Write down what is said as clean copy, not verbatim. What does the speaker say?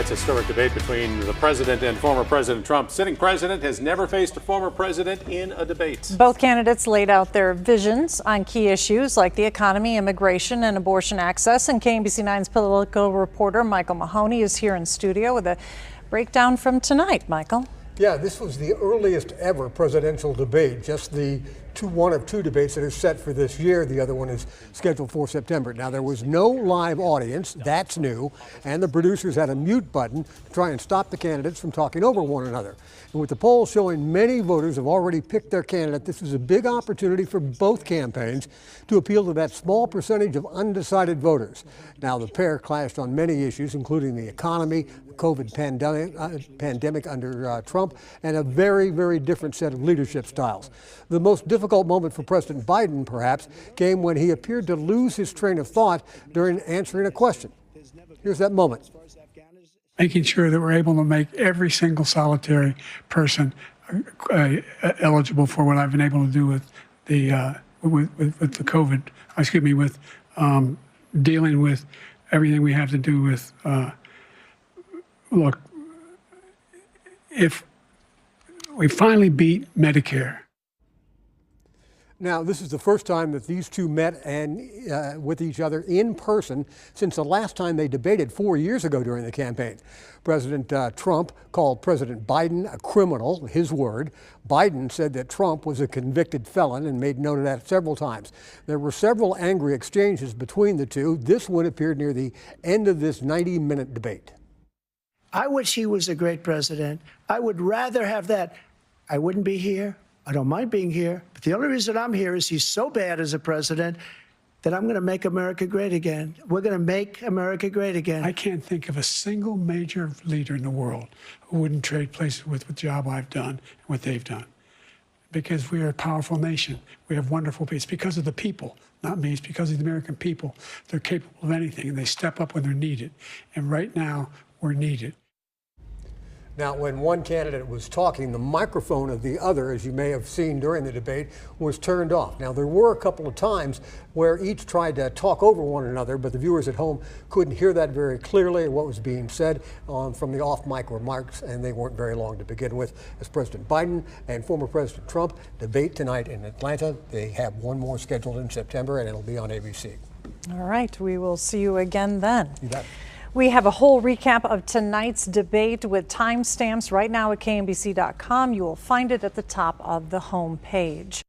Tonight's historic debate between the president and former President Trump. Sitting president has never faced a former president in a debate. Both candidates laid out their visions on key issues like the economy, immigration, and abortion access. And KMBC9's political reporter Michael Mahoney is here in studio with a breakdown from tonight. Michael. Yeah, this was the earliest ever presidential debate, just one of two debates that are set for this year. The other one is scheduled for September. Now, there was no live audience, that's new, and the producers had a mute button to try and stop the candidates from talking over one another. And with the polls showing many voters have already picked their candidate, this is a big opportunity for both campaigns to appeal to that small percentage of undecided voters. Now, the pair clashed on many issues, including the economy, the COVID pandemic under Trump, and a very, very different set of leadership styles. The most difficult moment for President Biden, perhaps, came when he appeared to lose his train of thought during answering a question. Here's that moment. Making sure that we're able to make every single solitary person eligible for what I've been able to do with the with the COVID. With dealing with everything we have to do with. Look, if we finally beat Medicare. Now, this is the first time that these two met and with each other in person since the last time they debated 4 years ago during the campaign. President Trump called President Biden a criminal, his word. Biden said that Trump was a convicted felon and made note of that several times. There were several angry exchanges between the two. This one appeared near the end of this 90-minute debate. I wish he was a great president. I would rather have that. I wouldn't be here. I don't mind being here. But the only reason I'm here is he's so bad as a president that I'm going to make America great again. We're going to make America great again. I can't think of a single major leader in the world who wouldn't trade places with the job I've done and what they've done. Because we are a powerful nation. We have wonderful people. It's because of the people, not me. It's because of the American people. They're capable of anything, and they step up when they're needed. And right now, we're needed. Now, when one candidate was talking, the microphone of the other, as you may have seen during the debate, was turned off. Now, there were a couple of times where each tried to talk over one another, but the viewers at home couldn't hear that very clearly, what was being said from the off-mic remarks, and they weren't very long to begin with. As President Biden and former President Trump debate tonight in Atlanta, they have one more scheduled in September, and it'll be on ABC. All right, we will see you again then. You bet. We have a whole recap of tonight's debate with timestamps right now at KMBC.com. You will find it at the top of the home page.